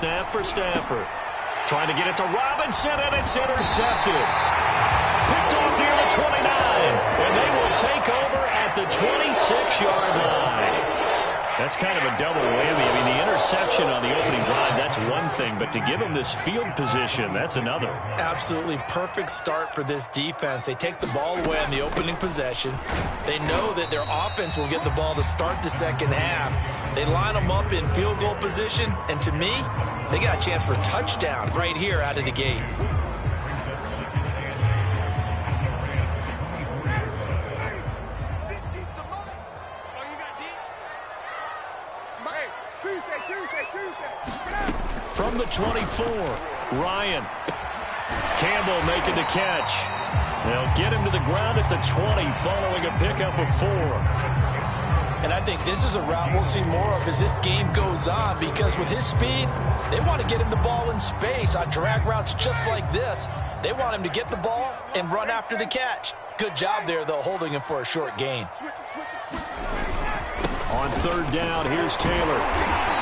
Snap for Stafford. Trying to get it to Robinson, and it's intercepted. Picked off near the 29, and they will take over at the 26-yard line. That's kind of a double whammy. I mean, the interception on the opening drive, that's one thing, but to give them this field position, that's another. Absolutely perfect start for this defense. They take the ball away on the opening possession. They know that their offense will get the ball to start the second half. They line them up in field goal position, and to me, they got a chance for a touchdown right here out of the gate. From the 24, Ryan. Campbell making the catch. They'll get him to the ground at the 20 following a pickup of 4. And I think this is a route we'll see more of as this game goes on, because with his speed, they want to get him the ball in space on drag routes just like this. They want him to get the ball and run after the catch. Good job there, though, holding him for a short gain. On third down, here's Taylor.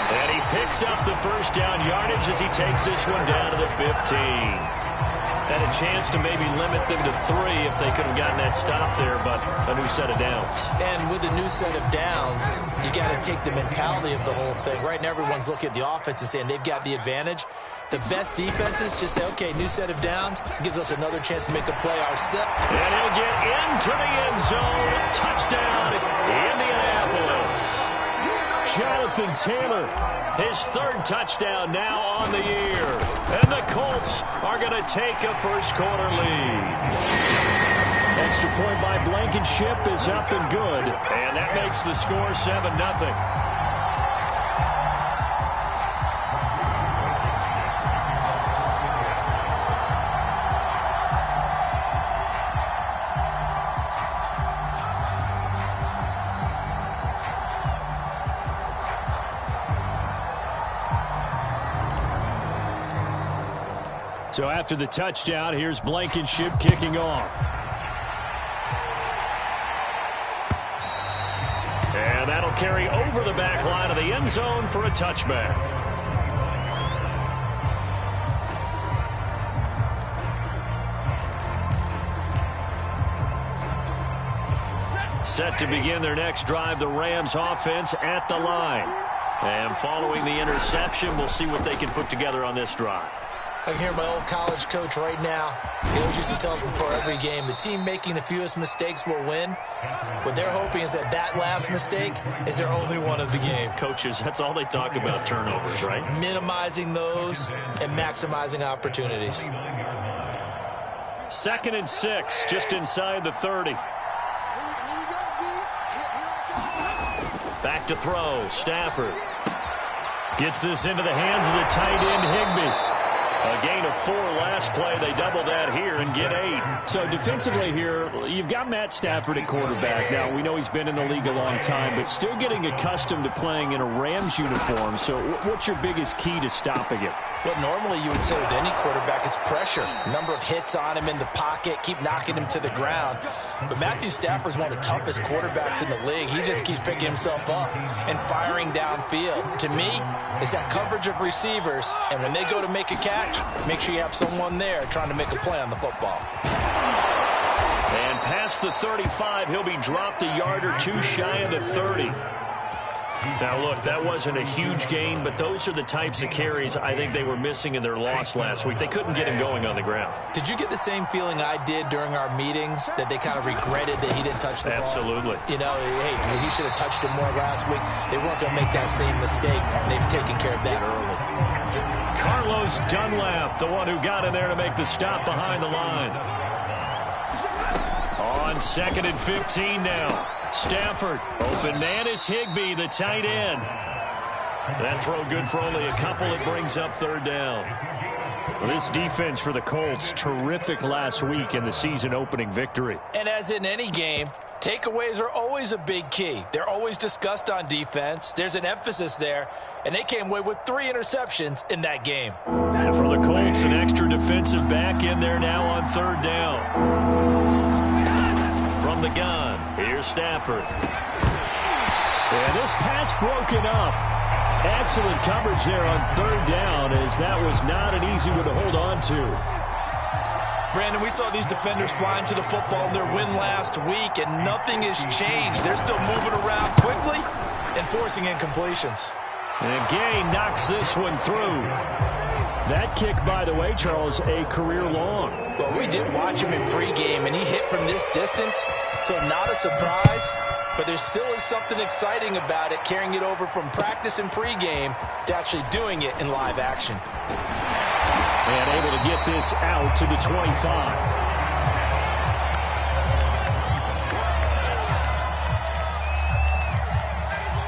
And he picks up the first down yardage as he takes this one down to the 15. Had a chance to maybe limit them to 3 if they could have gotten that stop there, but a new set of downs. And with a new set of downs, you got to take the mentality of the whole thing. Right now, everyone's looking at the offense and saying they've got the advantage. The best defenses just say, okay, new set of downs, gives us another chance to make a play ourselves. And he'll get into the end zone. Touchdown, Indianapolis. Jonathan Taylor, his third touchdown now on the year. And the Colts are going to take a first-quarter lead. Extra point by Blankenship is up and good. And that makes the score 7-0. So after the touchdown, here's Blankenship kicking off. And that'll carry over the back line of the end zone for a touchback. Set to begin their next drive, the Rams offense at the line. And following the interception, we'll see what they can put together on this drive. I can hear my old college coach right now. He always used to tell us before every game, the team making the fewest mistakes will win. What they're hoping is that that last mistake is their only one of the game. Coaches, that's all they talk about, turnovers, right? Minimizing those and maximizing opportunities. 2nd and 6, just inside the 30. Back to throw, Stafford. Gets this into the hands of the tight end, Higbee. A gain of 4 last play. They double that here and get 8. So defensively here, you've got Matt Stafford at quarterback. Now, we know he's been in the league a long time, but still getting accustomed to playing in a Rams uniform. So what's your biggest key to stopping him? Well, normally you would say with any quarterback, it's pressure. Number of hits on him in the pocket, keep knocking him to the ground. But Matthew Stafford's one of the toughest quarterbacks in the league. He just keeps picking himself up and firing downfield. To me, it's that coverage of receivers, and when they go to make a catch, make sure you have someone there trying to make a play on the football. And past the 35, he'll be dropped a yard or 2 shy of the 30. Now, look, that wasn't a huge gain, but those are the types of carries I think they were missing in their loss last week. They couldn't get him going on the ground. Did you get the same feeling I did during our meetings, that they kind of regretted that he didn't touch the ball? Absolutely. You know, hey, he should have touched it more last week. They weren't going to make that same mistake, and they've taken care of that early. Carlos Dunlap, the one who got in there to make the stop behind the line. On 2nd and 15 now. Stafford, open man is Higbee, the tight end. That throw good for only a couple. It brings up 3rd down. Well, this defense for the Colts, terrific last week in the season-opening victory. And as in any game, takeaways are always a big key. They're always discussed on defense. There's an emphasis there, and they came away with 3 interceptions in that game. And for the Colts, an extra defensive back in there now on 3rd down. From the gun, here's Stafford. And this pass broken up. Excellent coverage there on third down, as that was not an easy one to hold on to. Brandon, we saw these defenders flying to the football in their win last week, and nothing has changed. They're still moving around quickly and forcing incompletions. And Gay knocks this one through. That kick, by the way, Charles, a career long. Well, we did watch him in pregame, and he hit from this distance, so not a surprise. But there still is something exciting about it, carrying it over from practice and pregame to actually doing it in live action. And able to get this out to the 25.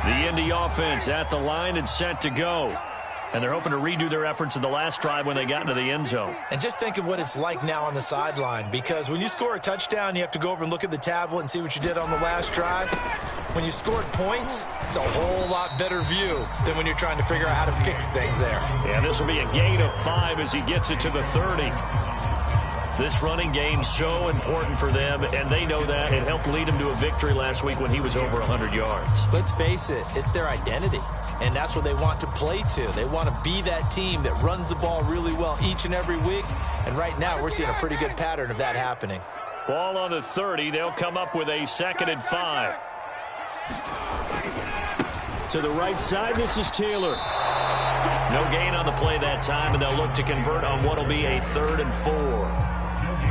The Indy offense at the line and set to go. And they're hoping to redo their efforts in the last drive when they got into the end zone. And just think of what it's like now on the sideline, because when you score a touchdown, you have to go over and look at the tablet and see what you did on the last drive. When you scored points, it's a whole lot better view than when you're trying to figure out how to fix things there. Yeah, this will be a gain of 5 as he gets it to the 30. This running game so important for them, and they know that. It helped lead him to a victory last week when he was over 100 yards. Let's face it, it's their identity, and that's what they want to play to. They want to be that team that runs the ball really well each and every week, and right now we're seeing a pretty good pattern of that happening. Ball on the 30. They'll come up with a 2nd and 5. To the right side, this is Taylor. No gain on the play that time, and they'll look to convert on what will be a 3rd and 4.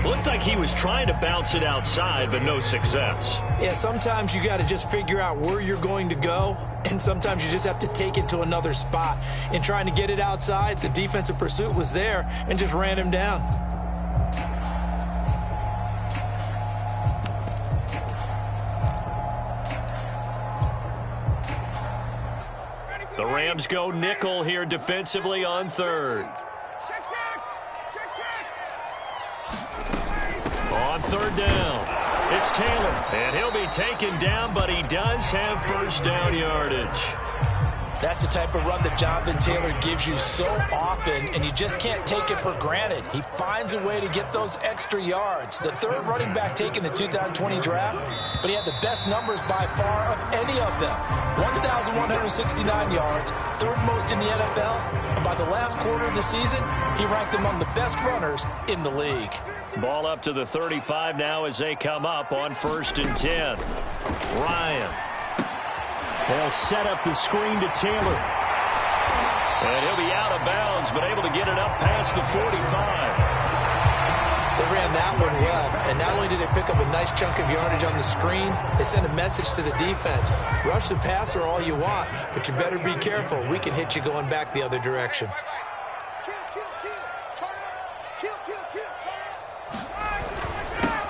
Looked like he was trying to bounce it outside, but no success. Yeah, sometimes you got to just figure out where you're going to go, and sometimes you just have to take it to another spot. In trying to get it outside, the defensive pursuit was there and just ran him down. The Rams go nickel here defensively on 3rd. On 3rd down, it's Taylor, and he'll be taken down, but he does have first down yardage. That's the type of run that Jonathan Taylor gives you so often, and you just can't take it for granted. He finds a way to get those extra yards. The 3rd running back taken in the 2020 draft, but he had the best numbers by far of any of them. 1,169 yards, 3rd most in the NFL, and by the last quarter of the season, he ranked among the best runners in the league. Ball up to the 35 now as they come up on 1st and 10. Ryan. They'll set up the screen to Taylor. And he'll be out of bounds, but able to get it up past the 45. They ran that one well, and not only did they pick up a nice chunk of yardage on the screen, they sent a message to the defense. Rush the passer all you want, but you better be careful. We can hit you going back the other direction.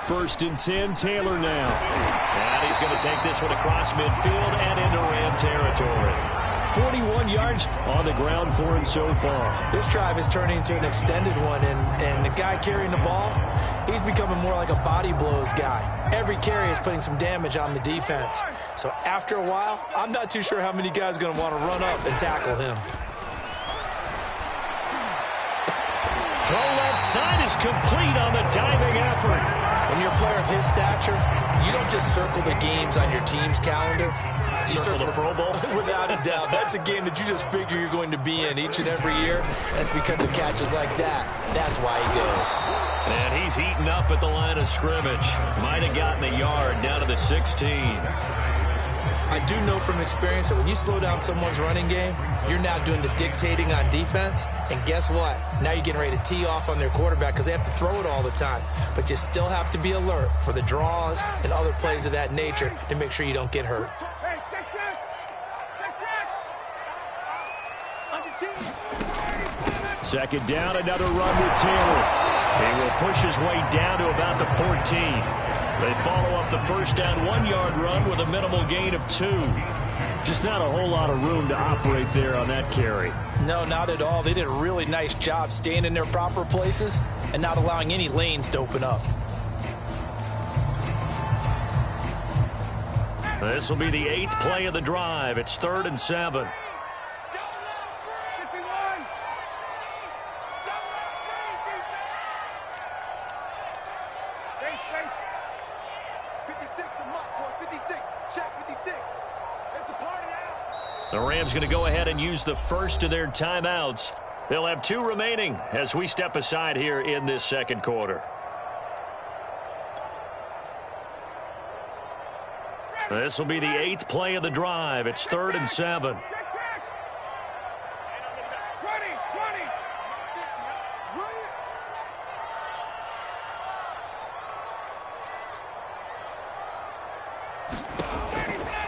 First and 10, Taylor now. And he's going to take this one across midfield and into Ram territory. 41 yards on the ground for him so far. This drive is turning into an extended one, and the guy carrying the ball, he's becoming more like a body blows guy. Every carry is putting some damage on the defense. So after a while, I'm not too sure how many guys are going to want to run up and tackle him. Throw left side is complete on the diving effort. When you're a player of his stature, you don't just circle the games on your team's calendar. You circle the Pro Bowl? Without a doubt. That's a game that you just figure you're going to be in each and every year. That's because of catches like that. That's why he goes. And he's heating up at the line of scrimmage. Might have gotten a yard down to the 16. I do know from experience that when you slow down someone's running game, you're now doing the dictating on defense. And guess what? Now you're getting ready to tee off on their quarterback because they have to throw it all the time. But you still have to be alert for the draws and other plays of that nature to make sure you don't get hurt. Second down, another run with Taylor. He will push his way down to about the 14. They follow up the first down 1-yard run with a minimal gain of 2. Just not a whole lot of room to operate there on that carry. No, not at all. They did a really nice job staying in their proper places and not allowing any lanes to open up. This will be the 8th play of the drive. It's 3rd and 7. The Rams going to go ahead and use the first of their timeouts. They'll have 2 remaining as we step aside here in this second quarter. This will be the 8th play of the drive. It's 3rd and 7.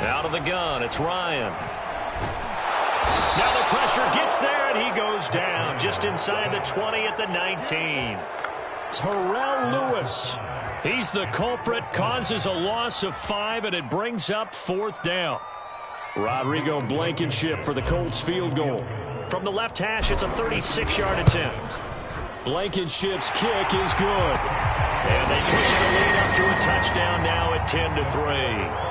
Out of the gun, it's Ryan. Now the pressure gets there, and he goes down just inside the 20 at the 19. Terrell Lewis. He's the culprit, causes a loss of 5, and it brings up 4th down. Rodrigo Blankenship for the Colts field goal. From the left hash, it's a 36-yard attempt. Blankenship's kick is good. And they push the lead up to a touchdown now at 10-3.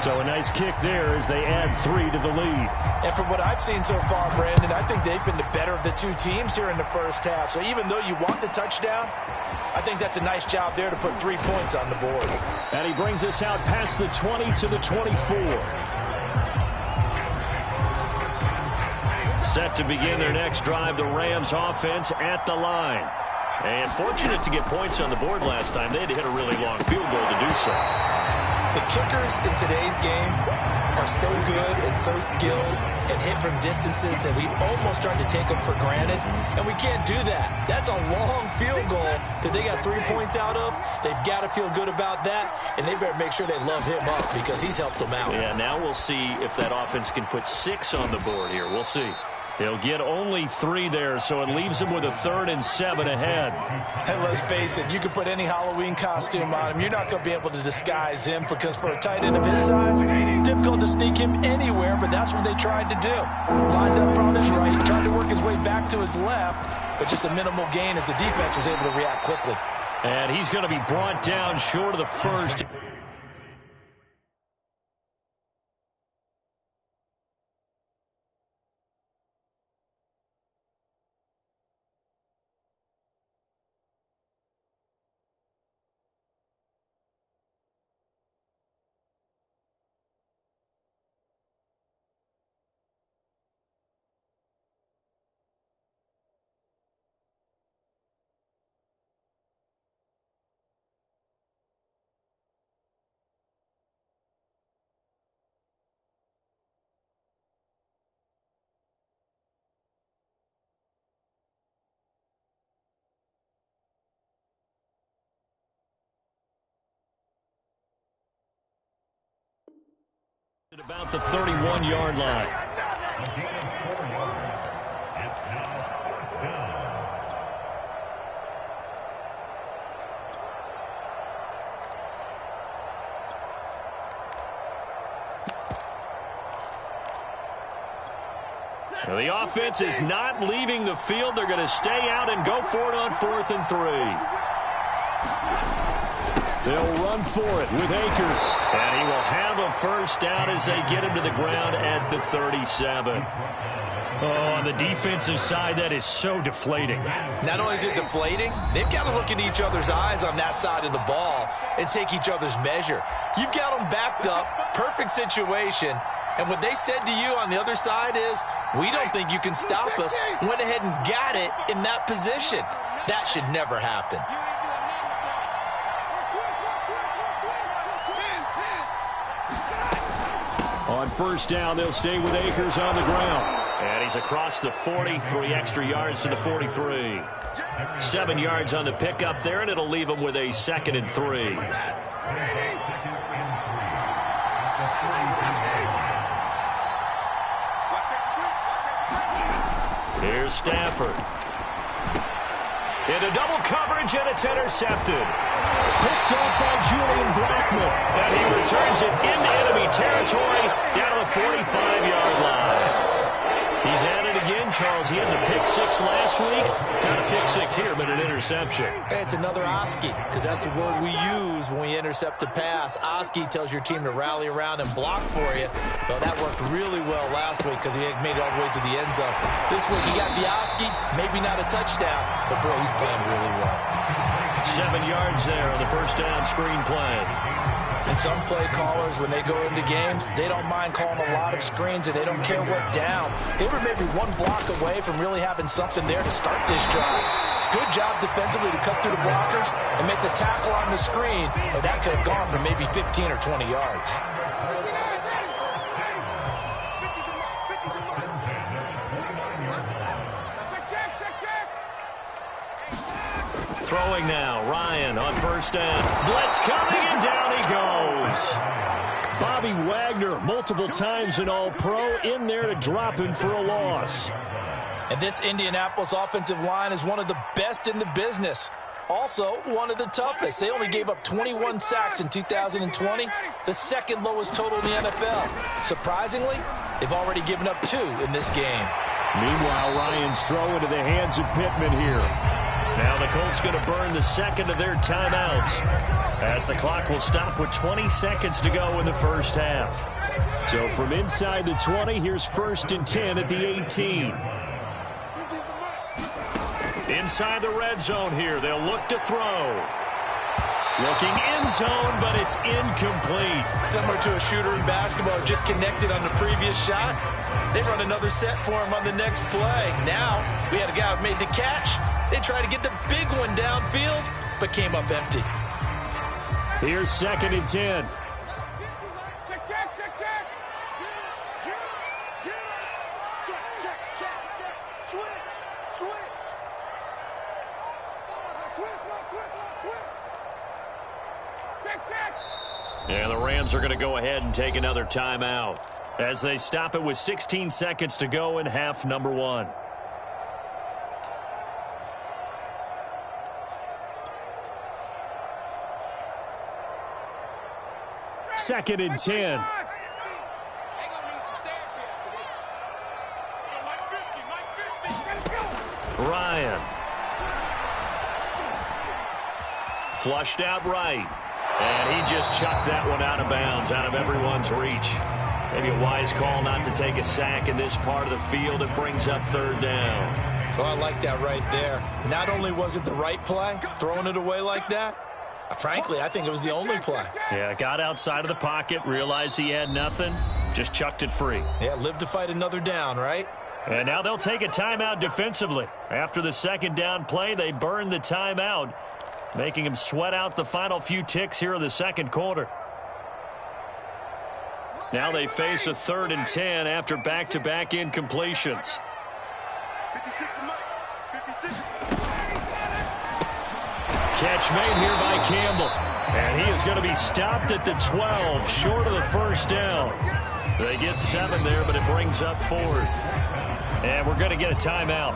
So a nice kick there as they add 3 to the lead. And from what I've seen so far, Brandon, I think they've been the better of the 2 teams here in the first half. So even though you want the touchdown, I think that's a nice job there to put 3 points on the board. And he brings us out past the 20 to the 24. Set to begin their next drive, the Rams offense at the line. And fortunate to get points on the board last time. They had to hit a really long field goal to do so. The kickers in today's game are so good and so skilled and hit from distances that we almost start to take them for granted, and we can't do that. That's a long field goal that they got 3 points out of. They've got to feel good about that, and they better make sure they love him up because he's helped them out. Yeah, now we'll see if that offense can put 6 on the board here. We'll see. He'll get only 3 there, so it leaves him with a 3rd and 7 ahead. And let's face it, you can put any Halloween costume on him. You're not going to be able to disguise him because for a tight end of his size, difficult to sneak him anywhere, but that's what they tried to do. Lined up on his right, tried to work his way back to his left, but just a minimal gain as the defense was able to react quickly. And he's going to be brought down short of the first. At about the 31-yard line. Well, the offense is not leaving the field. They're going to stay out and go for it on 4th and 3. They'll run for it with Akers. And he will have a first down as they get him to the ground at the 37. Oh, on the defensive side, that is so deflating. Not only is it deflating, they've got to look in each other's eyes on that side of the ball and take each other's measure. You've got them backed up, perfect situation, and what they said to you on the other side is, we don't think you can stop us. Went ahead and got it in that position. That should never happen. On first down, they'll stay with Akers on the ground. And he's across the 40, 3 extra yards to the 43. 7 yards on the pickup there, and it'll leave him with a 2nd and 3. Here's Stafford. Into double coverage, and it's intercepted. Picked up by Julian Blackmon. And he returns it into enemy territory down to the 45-yard line. He's at it again, Charles. He had the pick 6 last week. Not a pick 6 here, but an interception. Hey, it's another Oski, because that's the word we use when we intercept a pass. Oski tells your team to rally around and block for you. Well, that worked really well last week because he made it all the way to the end zone. This week he got the Oski, maybe not a touchdown, but boy, he's playing really well. 7 yards there on the first down screen play. And some play callers, when they go into games, they don't mind calling a lot of screens, and they don't care what down. They were maybe one block away from really having something there to start this drive. Good job defensively to cut through the blockers and make the tackle on the screen, but that could have gone for maybe 15 or 20 yards. Throwing now, Ryan on first down. Blitz coming, and down he goes. Bobby Wagner, multiple times an All-Pro, in there to drop him for a loss. And this Indianapolis offensive line is one of the best in the business. Also, one of the toughest. They only gave up 21 sacks in 2020, the second lowest total in the NFL. Surprisingly, they've already given up 2 in this game. Meanwhile, Ryan's throw into the hands of Pittman here. Now the Colts going to burn the second of their timeouts, as the clock will stop with 20 seconds to go in the first half. So from inside the 20, here's 1st and 10 at the 18. Inside the red zone here, they'll look to throw. Looking end zone, but it's incomplete. Similar to a shooter in basketball, just connected on the previous shot. They run another set for him on the next play. Now, we had a guy who made the catch. They tried to get the big one downfield, but came up empty. Here's 2nd and 10. And the Rams are going to go ahead and take another timeout as they stop it with 16 seconds to go in half number 1. Second and 10. Ryan. Flushed out right. And he just chucked that one out of bounds, out of everyone's reach. Maybe a wise call not to take a sack in this part of the field. It brings up 3rd down. Well, I like that right there. Not only was it the right play, throwing it away like that, frankly, I think it was the only play. Yeah, got outside of the pocket, realized he had nothing, just chucked it free. Yeah, live to fight another down, right? And now they'll take a timeout defensively. After the 2nd down play, they burn the timeout, making him sweat out the final few ticks here in the 2nd quarter. Now they face a 3rd and 10 after back-to-back incompletions. Catch made here by Campbell. And he is going to be stopped at the 12, short of the 1st down. They get 7 there, but it brings up 4th. And we're going to get a timeout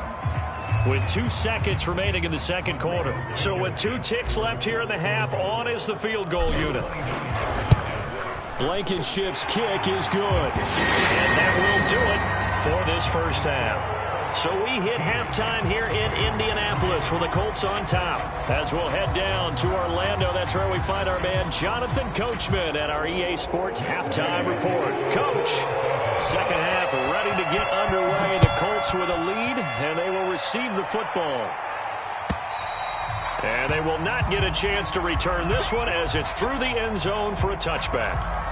with 2 seconds remaining in the 2nd quarter. So with 2 ticks left here in the half, on is the field goal unit. Blankenship's kick is good. And that will do it for this first half. So we hit halftime here in Indianapolis with the Colts on top. As we'll head down to Orlando, that's where we find our man Jonathan Coachman at our EA Sports Halftime Report. Coach, second half ready to get underway. The Colts with a lead, and they will receive the football. And they will not get a chance to return this one as it's through the end zone for a touchback.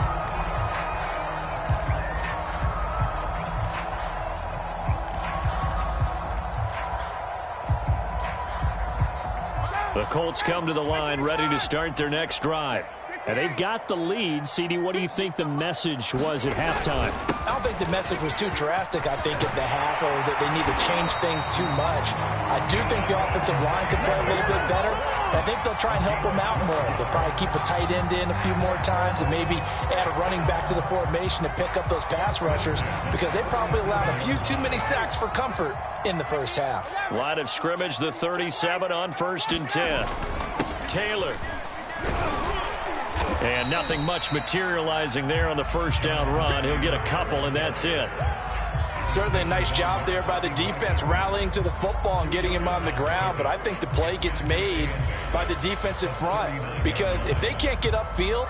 The Colts come to the line ready to start their next drive. And they've got the lead. CD, what do you think the message was at halftime? I don't think the message was too drastic, I think, at the half, or that they need to change things too much. I do think the offensive line could play a little bit better. I think they'll try and help them out more. They'll probably keep a tight end in a few more times and maybe add a running back to the formation to pick up those pass rushers, because they probably allowed a few too many sacks for comfort in the first half. Line of scrimmage, the 37 on 1st and 10. Taylor. And nothing much materializing there on the first down run. He'll get a couple, and that's it. Certainly a nice job there by the defense rallying to the football and getting him on the ground, but I think the play gets made by the defensive front, because if they can't get upfield,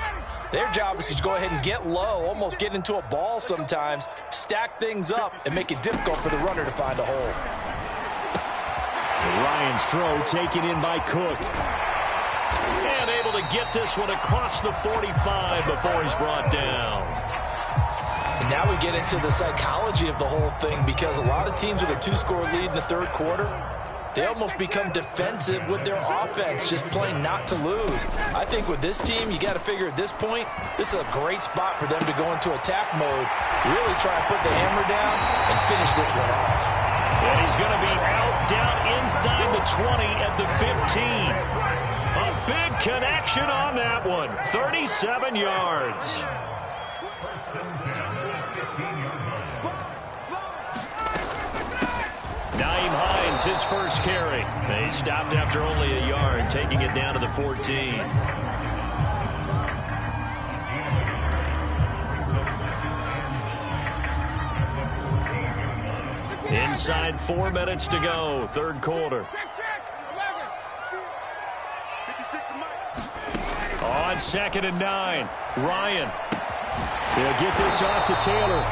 their job is to go ahead and get low, almost get into a ball sometimes, stack things up, and make it difficult for the runner to find a hole. Ryan's throw taken in by Cook. to get this one across the 45 before he's brought down. And now we get into the psychology of the whole thing, because a lot of teams with a 2-score lead in the third quarter, they almost become defensive with their offense, just playing not to lose. I think with this team, you got to figure at this point, this is a great spot for them to go into attack mode, really try to put the hammer down and finish this one off. And he's going to be out down inside the 20 at the 15. A big connection on that one. 37 yards. Nyheim Hines, his first carry. They stopped after only a yard, taking it down to the 14. Inside 4 minutes to go, third quarter. On 2nd and 9, Ryan. They'll get this off to Taylor.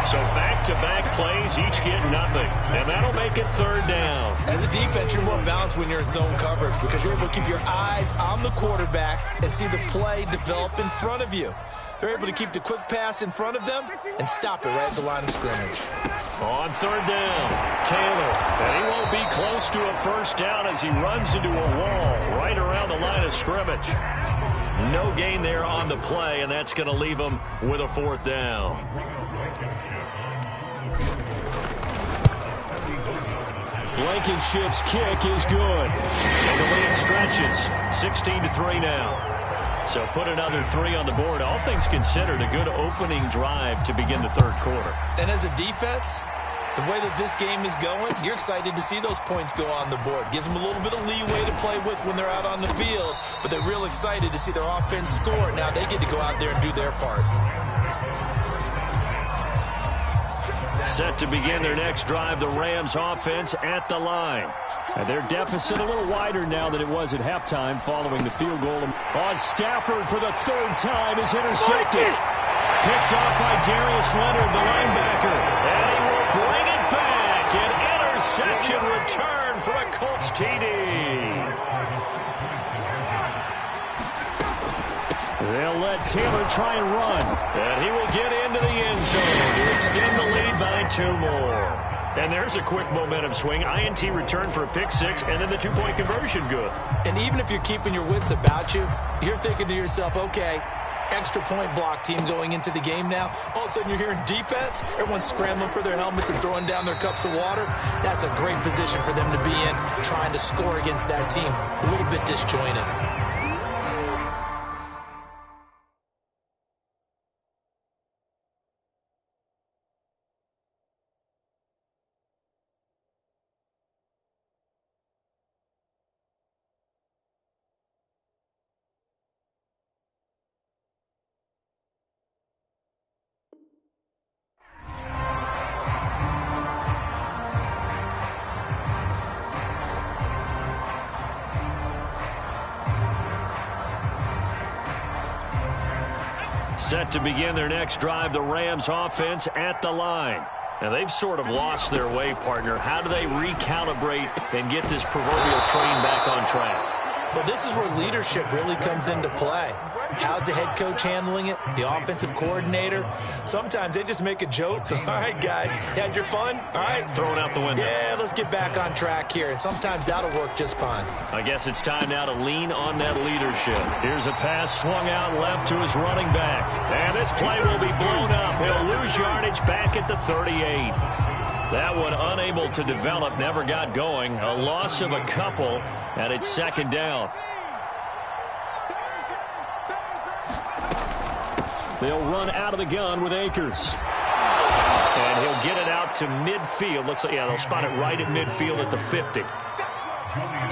So back-to-back plays, each get nothing. And that'll make it third down. As a defense, you're more balanced when you're in zone coverage because you're able to keep your eyes on the quarterback and see the play develop in front of you. They're able to keep the quick pass in front of them and stop it right at the line of scrimmage. On third down, Taylor. And he won't be close to a first down as he runs into a wall right around the line of scrimmage. No gain there on the play, and that's going to leave him with a fourth down. Blankenship's kick is good. And the lead stretches. 16-3 now. So put another 3 on the board. All things considered, a good opening drive to begin the third quarter. And as a defense, the way that this game is going, you're excited to see those points go on the board. Gives them a little bit of leeway to play with when they're out on the field, but they're real excited to see their offense score. Now they get to go out there and do their part. Set to begin their next drive, the Rams offense at the line. And their deficit a little wider now than it was at halftime following the field goal. On Stafford for the third time is intercepted. Picked off by Darius Leonard, the linebacker. And he will bring it back. An interception return for a Colts TD. They'll let Taylor try and run. And he will get into the end zone to extend the lead by 2 more. And there's a quick momentum swing. INT return for a pick 6, and then the 2-point conversion good. And even if you're keeping your wits about you, you're thinking to yourself, okay, extra point block team going into the game now. All of a sudden you're hearing defense. Everyone's scrambling for their helmets and throwing down their cups of water. That's a great position for them to be in, trying to score against that team. A little bit disjointed. Set to begin their next drive, the Rams offense at the line. Now, they've sort of lost their way, partner. How do they recalibrate and get this proverbial train back on track? Well, this is where leadership really comes into play. How's the head coach handling it? The offensive coordinator? Sometimes they just make a joke. All right, guys, had your fun? All right. Throw it out the window. Yeah, let's get back on track here. And sometimes that'll work just fine. I guess it's time now to lean on that leadership. Here's a pass swung out left to his running back. And this play will be blown up. He'll lose yardage back at the 38. That one unable to develop, never got going. A loss of a couple, and it's second down. They'll run out of the gun with Akers. And he'll get it out to midfield. Looks like, yeah, they'll spot it right at midfield at the 50.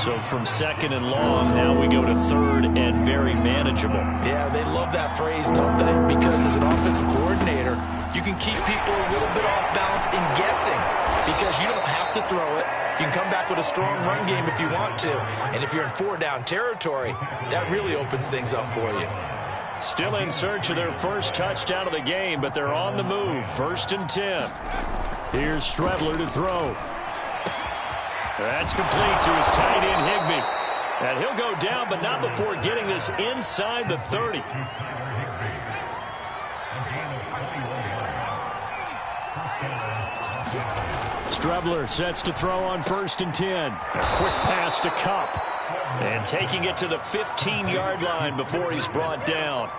So from second and long, now we go to third and very manageable. Yeah, they love that phrase, don't they? Because as an offensive coordinator, you can keep people a little bit off balance in guessing because you don't have to throw it. You can come back with a strong run game if you want to. And if you're in 4-down territory, that really opens things up for you. Still in search of their first touchdown of the game, but they're on the move. 1st and 10. Here's Stredler to throw. That's complete to his tight end, Higbee. And he'll go down, but not before getting this inside the 30. Strebler sets to throw on 1st and 10. A quick pass to Cup. And taking it to the 15-yard line before he's brought down.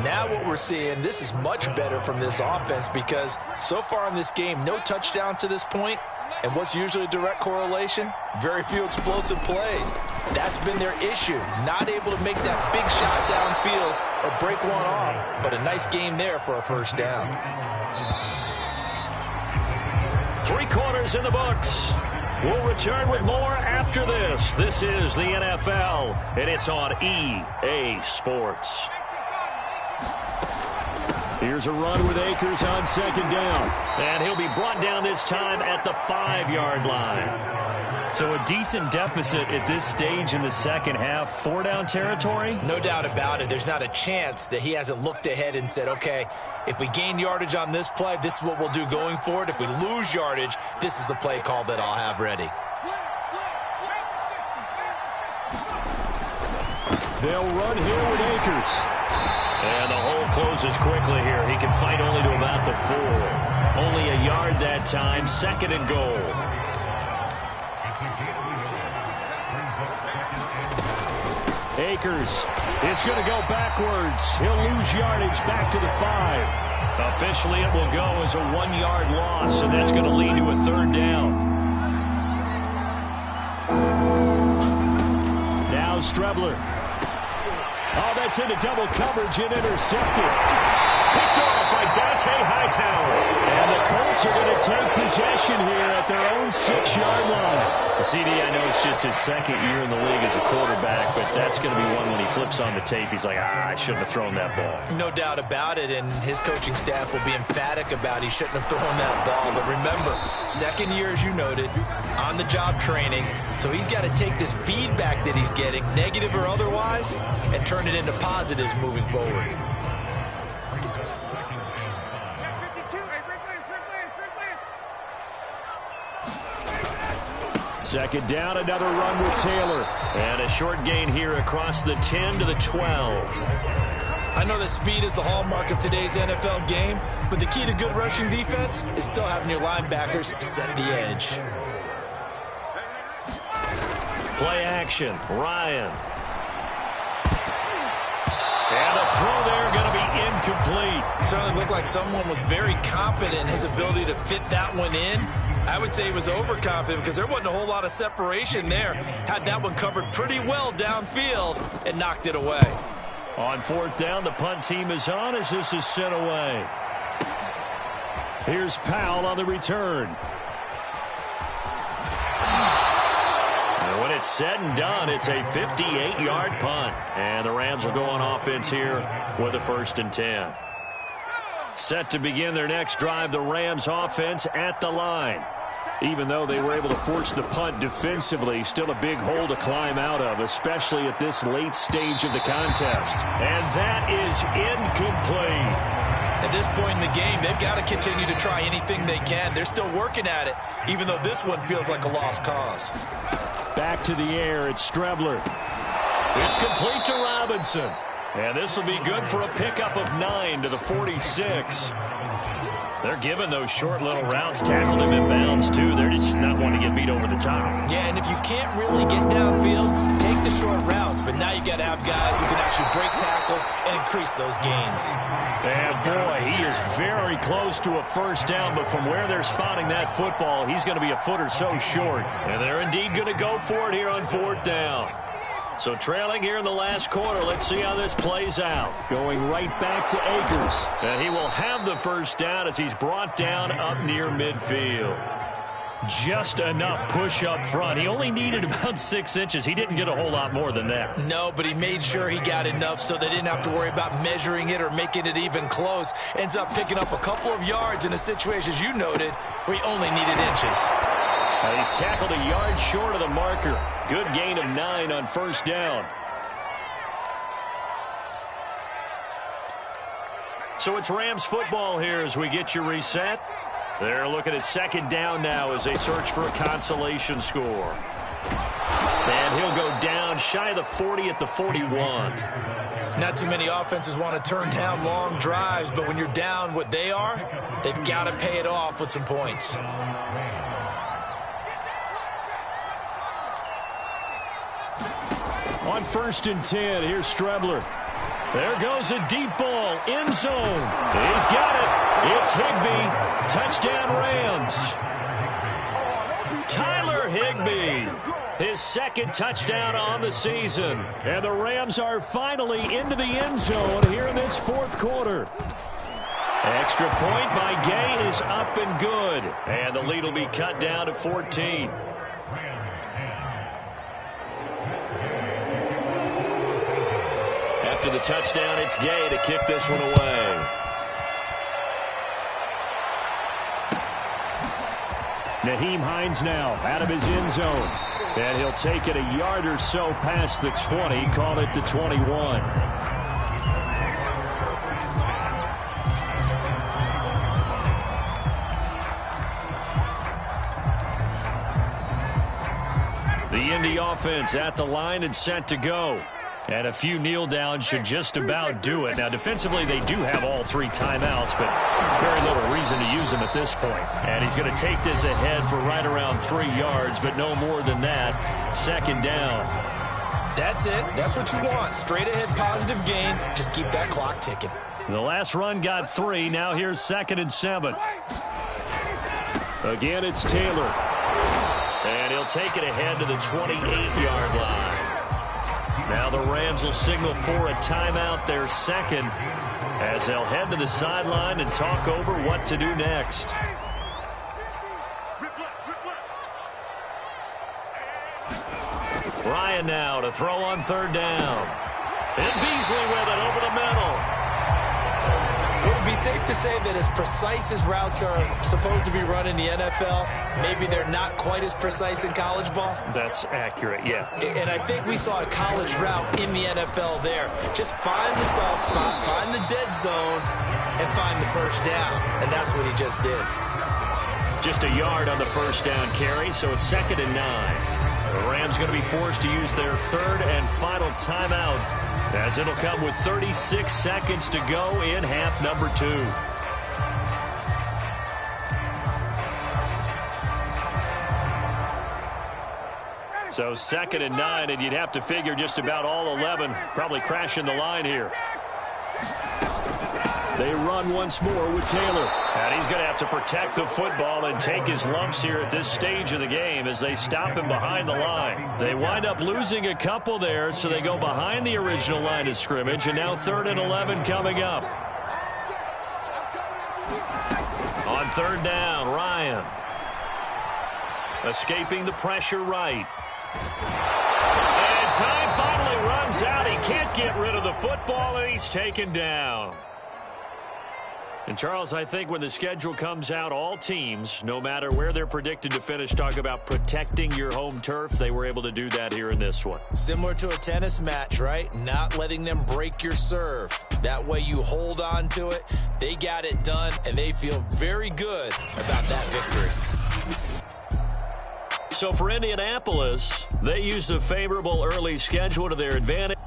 Now what we're seeing, this is much better from this offense because so far in this game, no touchdown to this point. And what's usually a direct correlation? Very few explosive plays. That's been their issue. Not able to make that big shot downfield or break one off. But a nice game there for a 1st down. 3 quarters in the books. We'll return with more after this. This is the NFL, and it's on EA Sports. Here's a run with Akers on 2nd down. And he'll be brought down this time at the 5-yard line. So a decent deficit at this stage in the second half. 4-down territory? No doubt about it. There's not a chance that he hasn't looked ahead and said, okay, if we gain yardage on this play, this is what we'll do going forward. If we lose yardage, this is the play call that I'll have ready. They'll run here with Akers. And the hole closes quickly here. He can fight only to about the 4. Only a yard that time. 2nd and goal. Akers is going to go backwards. He'll lose yardage back to the 5. Officially, it will go as a 1-yard loss, and that's going to lead to a 3rd down. Now Strebler. Oh, that's into double coverage and intercepted. Picked off by Dante Hightower. And the Colts are going to take possession here at their own 6-yard line. CD, I know it's just his 2nd year in the league as a quarterback, but that's going to be one when he flips on the tape. He's like, I shouldn't have thrown that ball. No doubt about it, and his coaching staff will be emphatic about he shouldn't have thrown that ball. But remember, 2nd year, as you noted, on-the-job training. So he's got to take this feedback that he's getting, negative or otherwise, and turn it into positives moving forward. Second down, another run with Taylor. And a short gain here across the 10 to the 12. I know that speed is the hallmark of today's NFL game, but the key to good rushing defense is still having your linebackers set the edge. Play action, Ryan. And a throw there going to be incomplete. Certainly looked like someone was very confident in his ability to fit that one in. I would say he was overconfident because there wasn't a whole lot of separation there. Had that one covered pretty well downfield and knocked it away. On 4th down, the punt team is on as this is sent away. Here's Powell on the return. And when it's said and done, it's a 58-yard punt. And the Rams will go on offense here with a 1st and 10. Set to begin their next drive, the Rams offense at the line. Even though they were able to force the punt defensively, still a big hole to climb out of, especially at this late stage of the contest. And that is incomplete. At this point in the game, they've got to continue to try anything they can. They're still working at it, even though this one feels like a lost cause. Back to the air, it's Strebler. It's complete to Robinson. And this will be good for a pickup of 9 to the 46. They're giving those short little routes, tackled him in bounds, too. They're just not wanting to get beat over the top. Yeah, and if you can't really get downfield, take the short routes. But now you got to have guys who can actually break tackles and increase those gains. And, boy, he is very close to a 1st down. But from where they're spotting that football, he's going to be a foot or so short. And they're indeed going to go for it here on 4th down. So trailing here in the last quarter. Let's see how this plays out. Going right back to Akers. And he will have the 1st down as he's brought down up near midfield. Just enough push up front. He only needed about 6 inches. He didn't get a whole lot more than that. No, but he made sure he got enough so they didn't have to worry about measuring it or making it even close. Ends up picking up a couple of yards in a situation, as you noted, where he only needed inches. He's tackled a yard short of the marker. Good gain of 9 on 1st down. So it's Rams football here as we get you reset. They're looking at 2nd down now as they search for a consolation score. And he'll go down shy of the 40 at the 41. Not too many offenses want to turn down long drives, but when you're down what they are, they've got to pay it off with some points. On 1st and 10, here's Strebler. There goes a deep ball, end zone. He's got it. It's Higbee. Touchdown, Rams. Tyler Higbee, his 2nd touchdown on the season. And the Rams are finally into the end zone here in this 4th quarter. Extra point by Gay is up and good. And the lead will be cut down to 14. After the touchdown, it's Gay to kick this one away. Nyheim Hines now out of his end zone. And he'll take it a yard or so past the 20, call it the 21. The Indy offense at the line and set to go. And a few kneel downs should just about do it. Now, defensively, they do have all 3 timeouts, but very little reason to use them at this point. And he's going to take this ahead for right around 3 yards, but no more than that. 2nd down. That's it. That's what you want. Straight ahead positive gain. Just keep that clock ticking. The last run got 3. Now here's 2nd and 7. Again, it's Taylor. And he'll take it ahead to the 28-yard line. Now the Rams will signal for a timeout, their 2nd, as they'll head to the sideline and talk over what to do next. Ryan now to throw on 3rd down. And Beasley with it over the middle. Would it be safe to say that as precise as routes are supposed to be run in the NFL, maybe they're not quite as precise in college ball? That's accurate, yeah. And I think we saw a college route in the NFL there. Just find the soft spot, find the dead zone, and find the 1st down. And that's what he just did. Just a yard on the 1st down carry, so it's 2nd and 9. The Rams going to be forced to use their 3rd and final timeout, as it'll come with 36 seconds to go in half number 2. So 2nd and 9, and you'd have to figure just about all 11 probably crashing the line here. They run once more with Taylor. And he's going to have to protect the football and take his lumps here at this stage of the game as they stop him behind the line. They wind up losing a couple there, so they go behind the original line of scrimmage, and now 3rd and 11 coming up. On 3rd down, Ryan. Escaping the pressure right. And time finally runs out. He can't get rid of the football, and he's taken down. And, Charles, I think when the schedule comes out, all teams, no matter where they're predicted to finish, talk about protecting your home turf. They were able to do that here in this one. Similar to a tennis match, right? Not letting them break your serve. That way you hold on to it. They got it done, and they feel very good about that victory. So for Indianapolis, they used a favorable early schedule to their advantage.